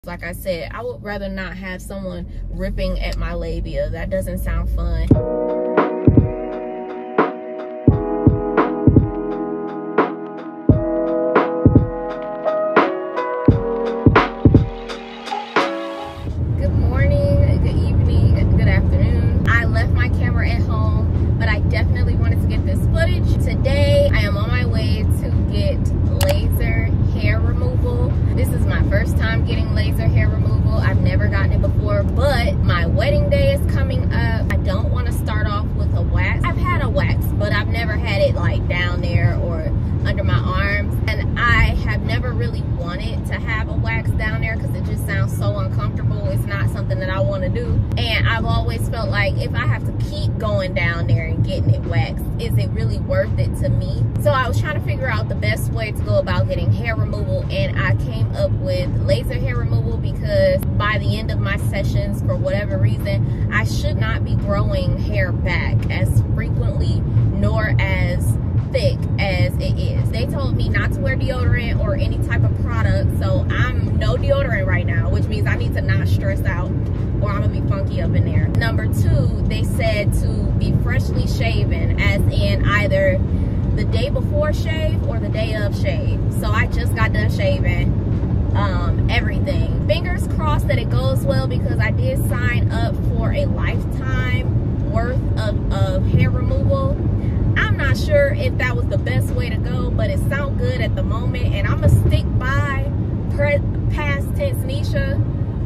Like I said, I would rather not have someone ripping at my labia. That doesn't sound fun. Good morning, good evening, good afternoon. I left my camera at home, but I definitely wanted to get this footage. Today, I am on my way to get laser hair removal. This is my first time getting laser hair removal. I've never gotten it before, but my wedding day is coming up. I don't want to start off with a wax. I've had a wax, but I've never had it like down there or under my arms. And I have never really wanted to have a wax down there because it just sounds so uncomfortable. It's not something that I want to do. And I've always felt like if I have to keep going down there and getting it waxed, is it really worth it to me? So I was trying to figure out the best way to go about getting hair removal, and I came up with laser hair removal because by the end of my sessions, for whatever reason, I should not be growing hair back as frequently nor as thick as it is. They told me not to wear deodorant or any type of product, so I'm no deodorant right now, which means I need to not stress out or I'm gonna be funky up in there. Number two, they said to be freshly shaven, as in either the day before shave or the day of shave. So I just got done shaving everything. Fingers crossed that it goes well, because I did sign up for a lifetime worth of hair removal. I'm not sure if that was the best way to go, but it sounds good at the moment, and I'm gonna stick by past tense Nisha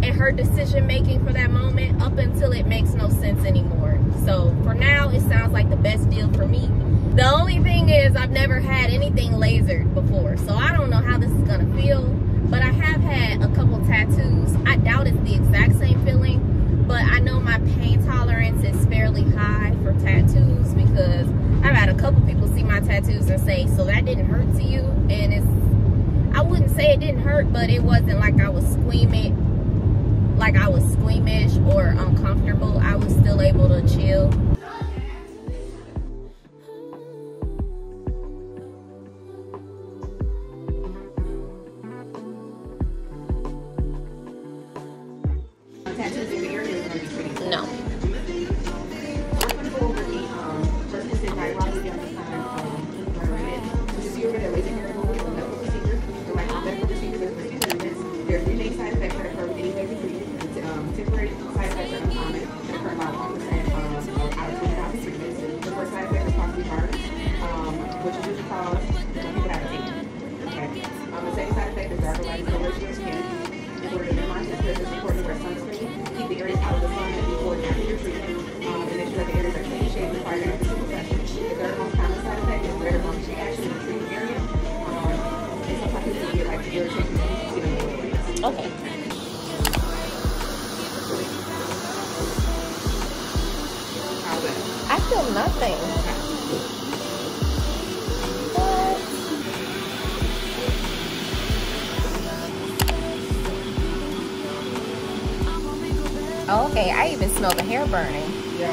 and her decision making for that moment up until it makes no sense anymore. So for now, it sounds like the best deal for me. The only thing is I've never had anything lasered before, so I don't know how this is gonna feel, but I have had a couple tattoos. I doubt it's the exact same feeling, but I know my pain tolerance is fairly high for tattoos, because I've had a couple people see my tattoos and say, so that didn't hurt to you? And I wouldn't say it didn't hurt, but it wasn't like I was squeamish or uncomfortable. I was still able to chill. No. There are three main side effects that occur with any laser treatment. Temporary side effects are uncommon and occur about 1% out of 20,000 treatments. The first side effect is possibly burns, which is usually caused when people have a tan. Okay. The second side effect is darker light color to your skin. In order to minimize this risk, it's important to wear sunscreen. Keep the areas out of the sun before and after your treatment, and make sure that the areas are clean shaved prior to every single session. The third most common side effect is rare bump reaction in the treatment area. And sometimes people get like irritation. Okay. I feel nothing. Oh, okay, I even smell the hair burning. Yeah.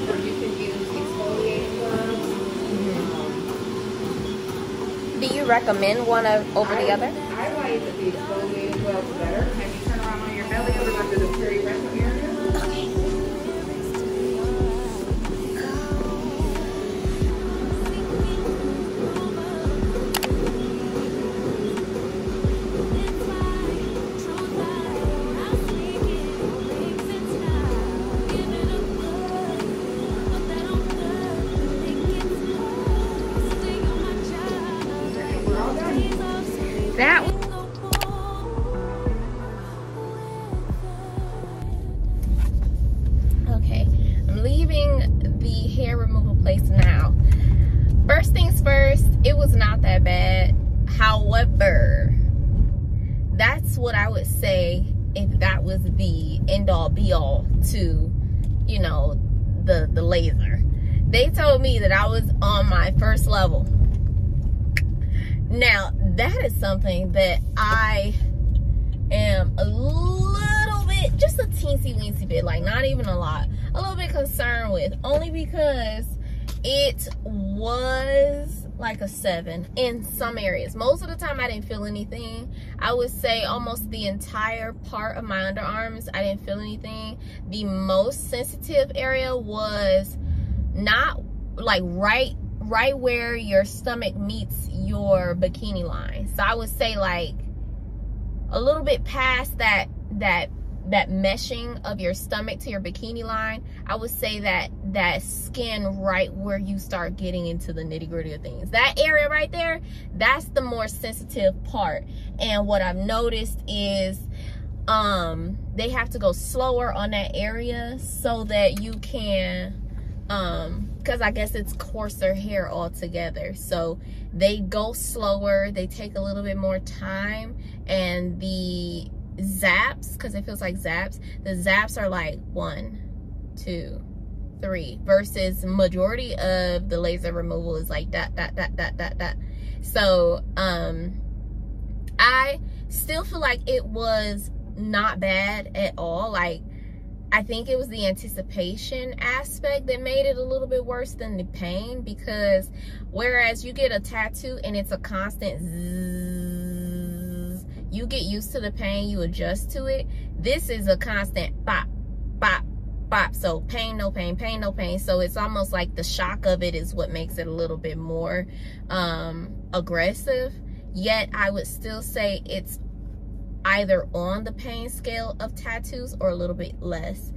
Or you can use exfoliating gloves. Do you recommend one over the other? I like the exfoliating gloves better. Can you turn around on your belly and look under the very rectal area? That okay, I'm leaving the hair removal place now. First things first, it was not that bad. However, that's what I would say if that was the end all be all to, you know, the laser. They told me that I was on my first level. Now, that is something that I am a little bit, just a teensy-weensy bit, like not even a lot, a little bit concerned with, only because it was like a 7 in some areas. Most of the time I didn't feel anything. I would say almost the entire part of my underarms I didn't feel anything. The most sensitive area was not like right where your stomach meets your bikini line. So I would say like a little bit past that meshing of your stomach to your bikini line. I would say that skin right where you start getting into the nitty-gritty of things, that area right there, that's the more sensitive part. And what I've noticed is they have to go slower on that area so that you can because I guess it's coarser hair altogether, so they go slower, they take a little bit more time. And the zaps, because it feels like zaps, the zaps are like 1, 2, 3 versus majority of the laser removal is like that. So I still feel like it was not bad at all. Like, I think it was the anticipation aspect that made it a little bit worse than the pain, because whereas you get a tattoo and it's a constant zzz, you get used to the pain, you adjust to it. This is a constant bop, bop, bop. So pain, no pain, pain, no pain. So it's almost like the shock of it is what makes it a little bit more aggressive. Yet I would still say it's either on the pain scale of tattoos or a little bit less.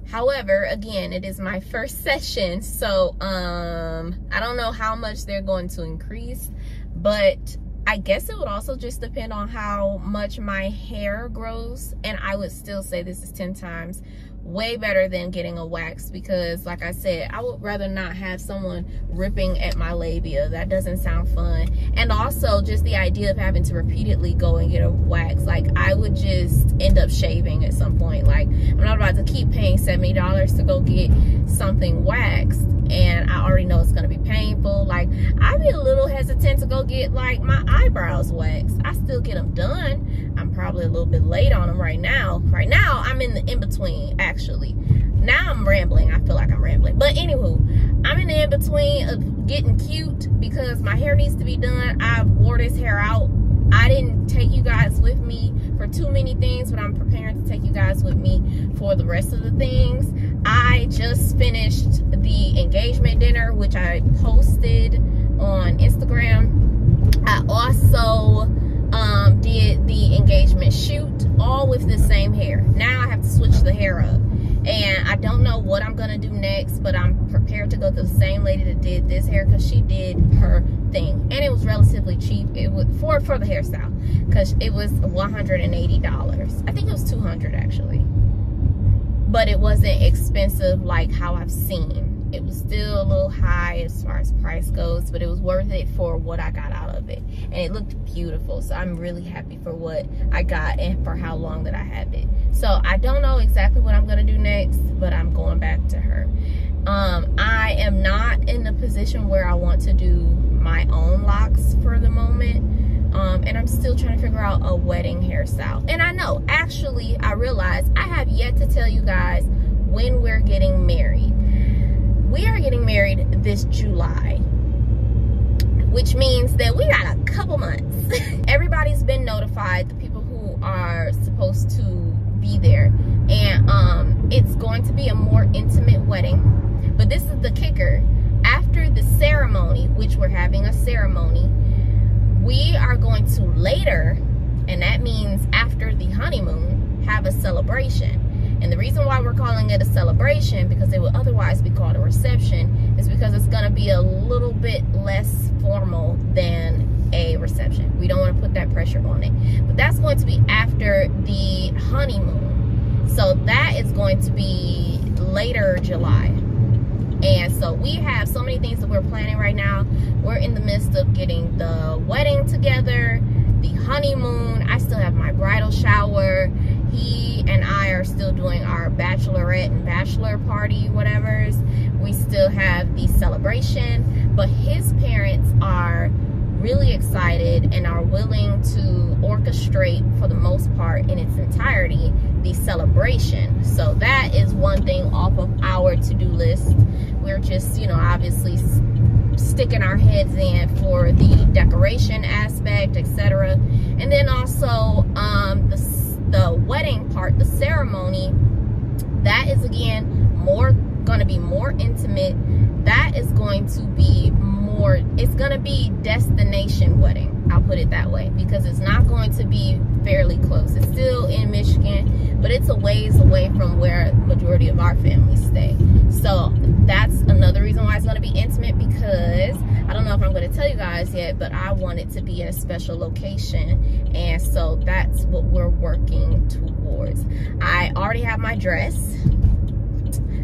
However, again, it is my first session, so I don't know how much they're going to increase, but I guess it would also just depend on how much my hair grows. And I would still say this is 10 times way better than getting a wax, because like I said, I would rather not have someone ripping at my labia. That doesn't sound fun. And also just the idea of having to repeatedly go and get a wax, like I would just end up shaving at some point. Like, I'm not about to keep paying $70 to go get something waxed and I already know it's gonna be painful. Like, I'd be a little hesitant to go get like my eyebrows waxed. I still get them done. I'm probably a little bit late on them right now. Right now, I'm in the in-between, actually. Now I'm rambling. I feel like I'm rambling. But anywho, I'm in the in-between of getting cute because my hair needs to be done. I wore this hair out. I didn't take you guys with me for too many things, but I'm preparing to take you guys with me for the rest of the things. I just finished the engagement dinner, which I posted on Instagram. I also did the engagement shoot, all with the same hair. Now I have to switch the hair up, and I don't know what I'm gonna do next, but I'm prepared to go to the same lady that did this hair, because she did her thing and it was relatively cheap. It was for the hairstyle, because it was $180. I think it was $200 actually, but it wasn't expensive like how I've seen. It was still a little high as far as price goes, but it was worth it for what I got out of it. And it looked beautiful. So I'm really happy for what I got and for how long that I had it. So I don't know exactly what I'm going to do next, but I'm going back to her. I am not in the position where I want to do my own locks for the moment. And I'm still trying to figure out a wedding hairstyle. And I know, actually, I realized I have yet to tell you guys when we're getting married. We are getting married this July, which means that we got a couple months. Everybody's been notified, the people who are supposed to be there. And it's going to be a more intimate wedding. But this is the kicker. After the ceremony, which we're having a ceremony, we are going to later, and that means after the honeymoon, have a celebration. And the reason why we're calling it a celebration, because it would otherwise be called a reception, is because it's going to be a little bit less formal than a reception. We don't want to put that pressure on it. But that's going to be after the honeymoon. So that is going to be later July. And so we have so many things that we're planning right now. We're in the midst of getting the wedding together, the honeymoon. I still have my bridal shower. He and I are still doing our bachelorette and bachelor party, whatevers. We still have the celebration, but his parents are really excited and are willing to orchestrate, for the most part, in its entirety, the celebration. So that is one thing off of our to-do list. We're just, you know, obviously sticking our heads in for the decoration aspect, etc. And then also the wedding part, the ceremony, that is again going to be more intimate. That is going to be more, it's going to be destination wedding, I'll put it that way, because it's not going to be fairly close. It's still in Michigan, but it's a ways away from where majority of our families stay. So that's another reason why it's going to be intimate, because I don't know if I'm going to tell you guys yet, but I want it to be in a special location, and so that's what we're working towards. I already have my dress.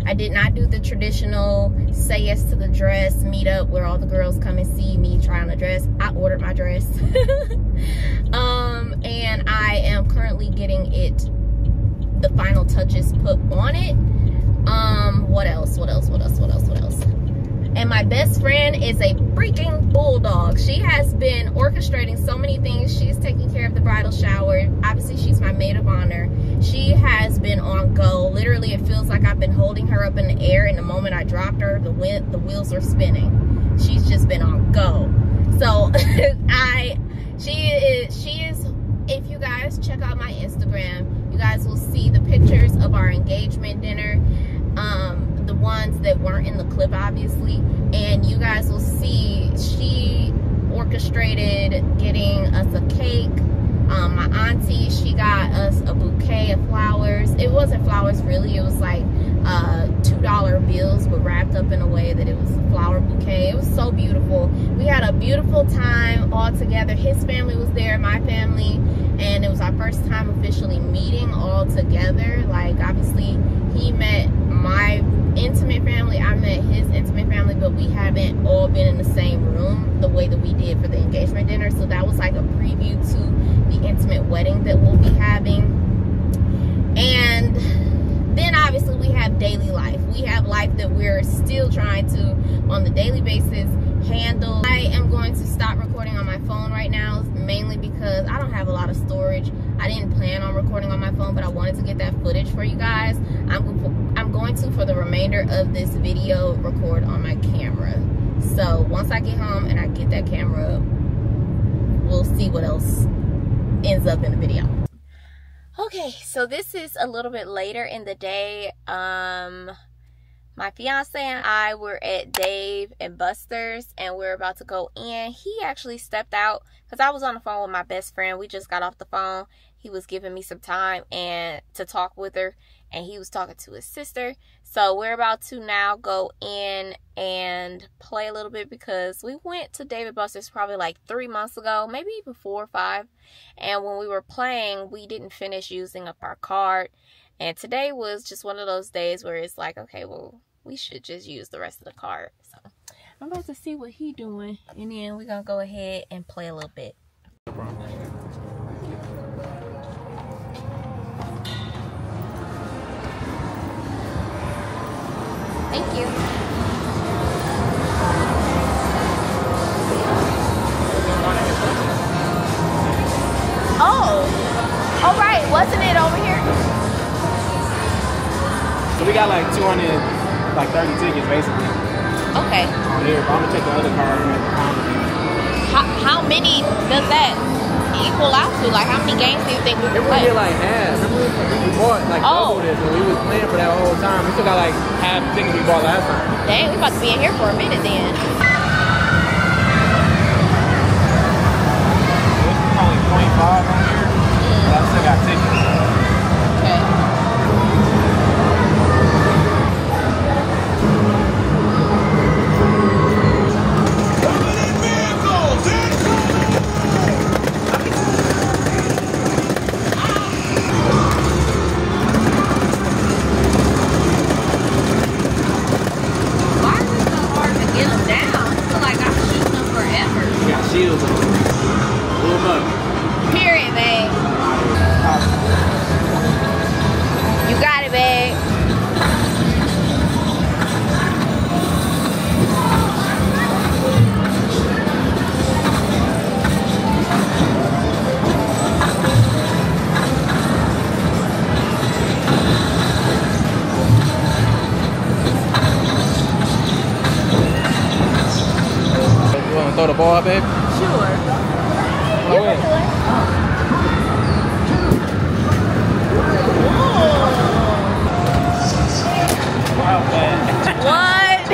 I did not do the traditional say yes to the dress meet up where all the girls come and see me try on a dress. I ordered my dress. And I am currently getting the final touches put on it. What else? And my best friend is a freaking bulldog. She has been orchestrating so many things. She's taking care of the bridal shower. Obviously, she's my maid of honor. She has been on go. Literally, it feels like I've been holding her up in the air, and the moment I dropped her, the wheels are spinning. She's just been on go. So she is, if you guys check out my Instagram, you guys will see the pictures of our engagement dinner. The ones that weren't in the clip, obviously, and you guys will see she orchestrated getting us a cake. My auntie, she got us a bouquet of flowers. It wasn't flowers really, it was like $2 bills, but wrapped up in a way that it was a flower bouquet. It was so beautiful. We had a beautiful time all together. His family was there, my family, and it was our first time officially meeting all together. Like, obviously he met my intimate family, I met his intimate family, but we haven't all been in the same room the way that we did for the engagement dinner. So that was like a preview to the intimate wedding that we'll be having. And then obviously we have daily life. We have life that we're still trying to, on the daily basis, handle. I am going to stop recording on my phone right now, mainly because I don't have a lot of storage. I didn't plan on recording on my phone, but I wanted to get that footage for you guys. I'm going to, for the remainder of this video, record on my camera. So once I get home and I get that camera, we'll see what else ends up in the video. Okay, so this is a little bit later in the day. My fiance and I were at Dave and Buster's, and we're about to go in. He actually stepped out because I was on the phone with my best friend. We just got off the phone. He was giving me some time and to talk with her, and he was talking to his sister. So we're about to now go in and play a little bit, because we went to Dave and Buster's probably like 3 months ago, maybe even 4 or 5. And when we were playing, we didn't finish using up our card. And today was just one of those days where it's like, okay, well, we should just use the rest of the card. So I'm about to see what he doing, and then we're gonna go ahead and play a little bit. Thank you. Oh, all right. Wasn't it over here? So we got like 230 tickets basically. Okay. On here, but I'm gonna take the other card and make the final. How many does that equal out to? Like, how many games do you think we can play? It would be like half. We bought like double this, and we was playing for that whole time. We still got like half the tickets we bought last time. Dang, we about to be in here for a minute then. It's only 25 on here, but I still got tickets. Okay. Period, babe. ball, babe? Sure. You can do it. What?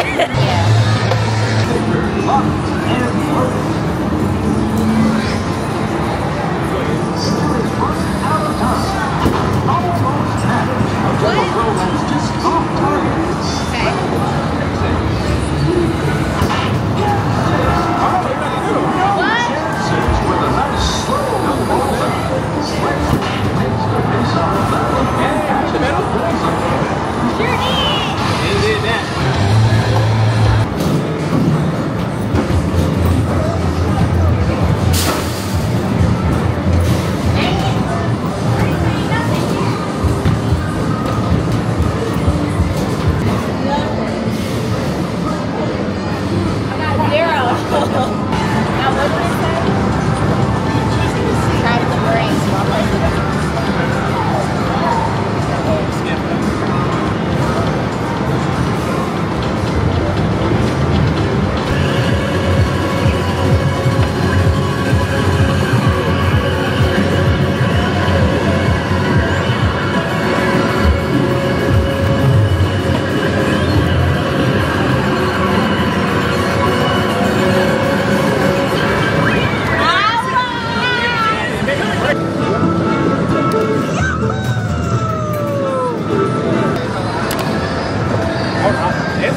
Yeah.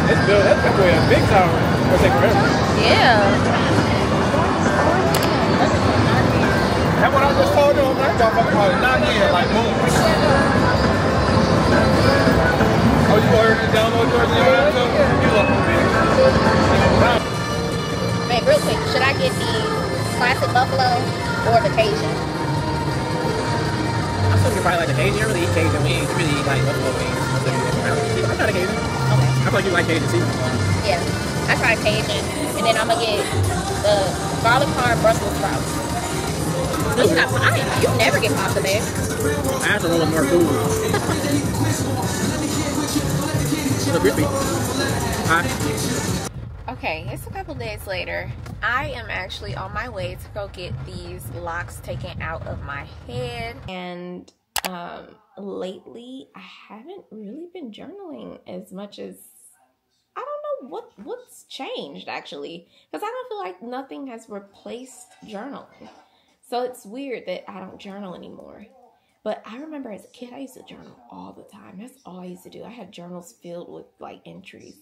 It's built. That's like a big tower. It'll take forever. Yeah. That's what I just told you. That motherfucker not here. Like boom. Oh, you ordered it download yours and you look big. Wait, real quick. Should I get the classic buffalo or the Cajun? I still probably like the Cajun. You really eat Cajun wings. You really eat like buffalo wings. I'm not a Cajun. Okay. I feel like you like Cajun too. Yeah. I tried Cajun, and then I'm gonna get the garlic parm Brussels sprouts. No, you're not. You never get pasta there. I have to roll more food. So crispy. Okay, it's a couple days later. I am actually on my way to go get these locks taken out of my head. And lately, I haven't really been journaling as much as, I don't know what's changed actually. Because I don't feel like nothing has replaced journaling. So it's weird that I don't journal anymore. But I remember as a kid, I used to journal all the time. That's all I used to do. I had journals filled with like entries.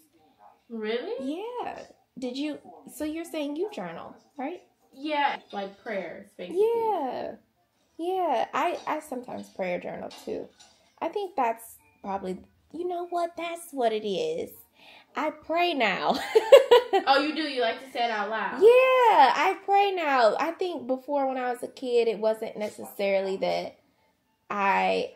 Really? Yeah. Did you? So you're saying you journal, right? Yeah, like prayers, basically. Yeah. Yeah. I sometimes prayer journal too. I think that's probably, you know what? That's what it is. I pray now. Oh, you do? You like to say it out loud? Yeah, I pray now. I think before when I was a kid, it wasn't necessarily that I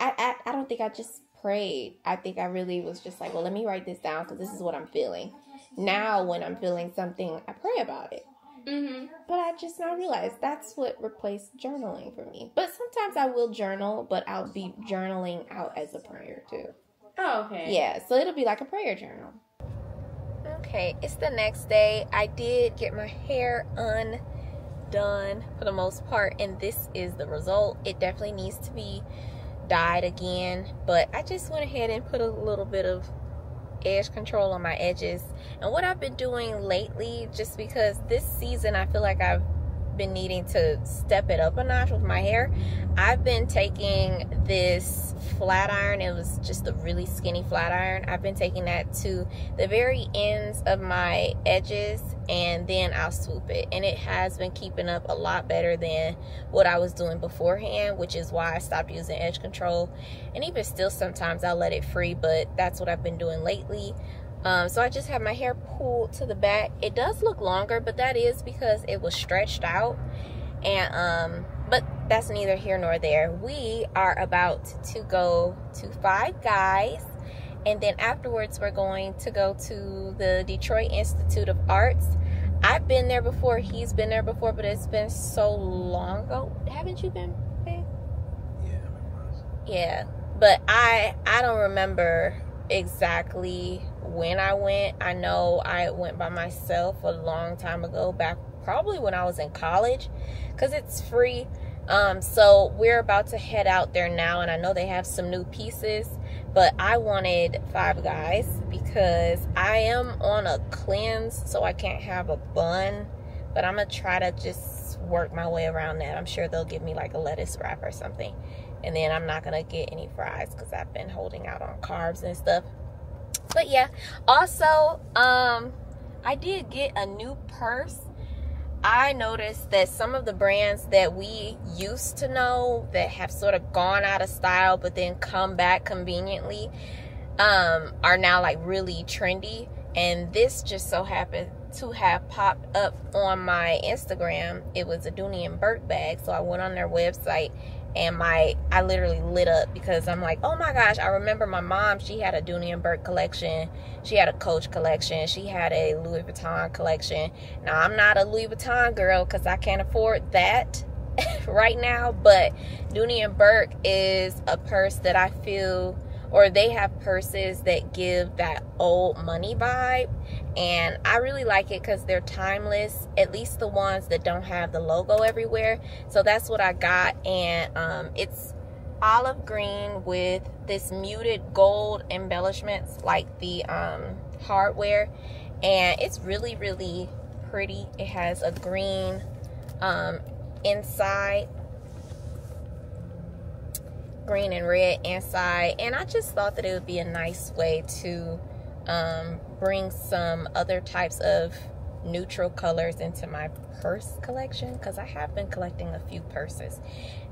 don't think I just prayed. I think I really was just like, well, let me write this down because this is what I'm feeling. Now, when I'm feeling something, I pray about it. Mm-hmm. But I just now realized that's what replaced journaling for me. But sometimes I will journal, but I'll be journaling out as a prayer too. Oh, okay. Yeah, so it'll be like a prayer journal. Okay, it's the next day. I did get my hair undone for the most part, and this is the result. It definitely needs to be dyed again, but I just went ahead and put a little bit of edge control on my edges. And what I've been doing lately, just because this season I feel like I've been needing to step it up a notch with my hair, I've been taking this flat iron. It was just a really skinny flat iron. I've been taking that to the very ends of my edges, and then I'll swoop it, and it has been keeping up a lot better than what I was doing beforehand, which is why I stopped using edge control. And even still, sometimes I'll let it free, but that's what I've been doing lately. So I just have my hair pulled to the back. It does look longer, but that is because it was stretched out. And but that's neither here nor there. We are about to go to Five Guys, and then afterwards we're going to go to the Detroit Institute of Arts. I've been there before, he's been there before, but it's been so long ago. Haven't you been, babe? Yeah, but I don't remember exactly when I went. I know I went by myself a long time ago, back probably when I was in college, because it's free. So we're about to head out there now, and I know they have some new pieces, but I wanted Five Guys because I am on a cleanse, so I can't have a bun, but I'm gonna try to just work my way around that. I'm sure they'll give me like a lettuce wrap or something, and then I'm not gonna get any fries because I've been holding out on carbs and stuff. But yeah, also I did get a new purse. I noticed that some of the brands that we used to know that have sort of gone out of style but then come back conveniently are now like really trendy, and this just so happened to have popped up on my Instagram. It was a Dooney and Burke bag, so I went on their website and I literally lit up because I'm like, oh my gosh, I remember my mom, she had a Dooney and Burke collection, she had a Coach collection, she had a Louis Vuitton collection. Now, I'm not a Louis Vuitton girl because I can't afford that right now, but Dooney and Burke is a purse that I feel, or they have purses that give that old money vibe, and I really like it because they're timeless, at least the ones that don't have the logo everywhere. So that's what I got, and it's olive green with this muted gold embellishments like the hardware, and it's really, really pretty. It has a green inside, green and red inside, and I just thought that it would be a nice way to bring some other types of neutral colors into my purse collection, because I have been collecting a few purses.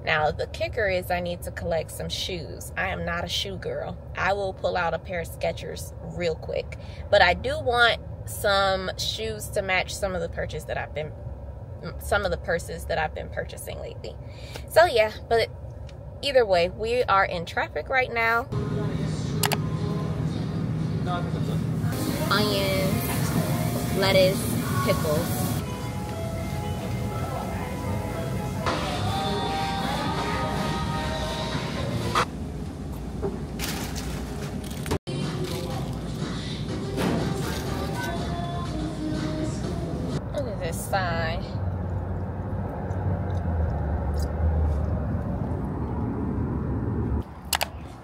Now the kicker is I need to collect some shoes. I am not a shoe girl. I will pull out a pair of Skechers real quick, but I do want some shoes to match some of the purses that I've been purchasing lately. So yeah, but either way, we are in traffic right now. Onions, lettuce, pickles. Look at this sign.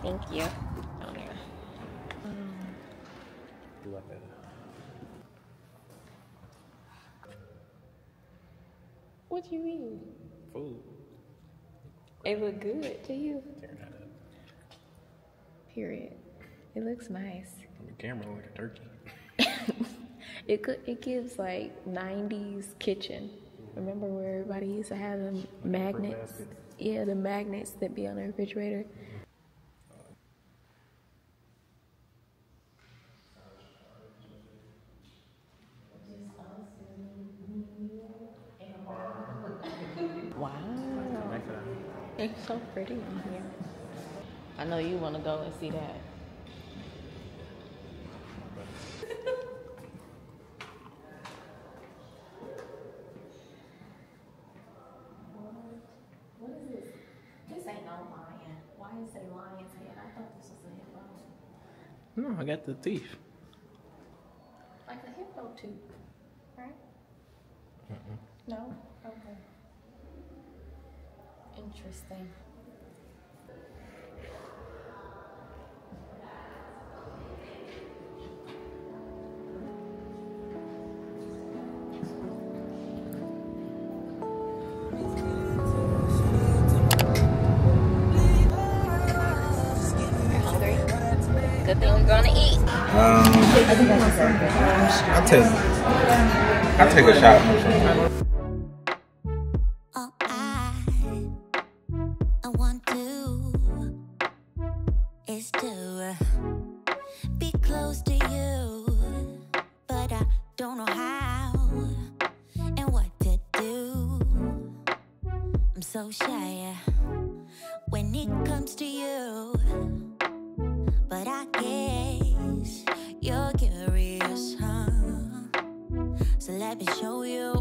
Thank you. Oh, yeah. What you mean? Food. It look good to you? Period. It looks nice. On the camera like a turkey. It gives like 90s kitchen. Remember where everybody used to have the magnets? Yeah, the magnets that be on the refrigerator. Wow. It's so pretty in here. I know you want to go and see that. What is this? This ain't no lion. Why is it a lion's head? I thought this was a hippo. No, I got the teeth. Like a hippo tooth, right? No? Okay. Interesting. You're hungry? Good thing we're gonna eat. I'll take a shot. All I want to is to be close to you, but I don't know how and what to do. I'm so shy when it comes to you, but I guess you're curious, huh? So let me show you.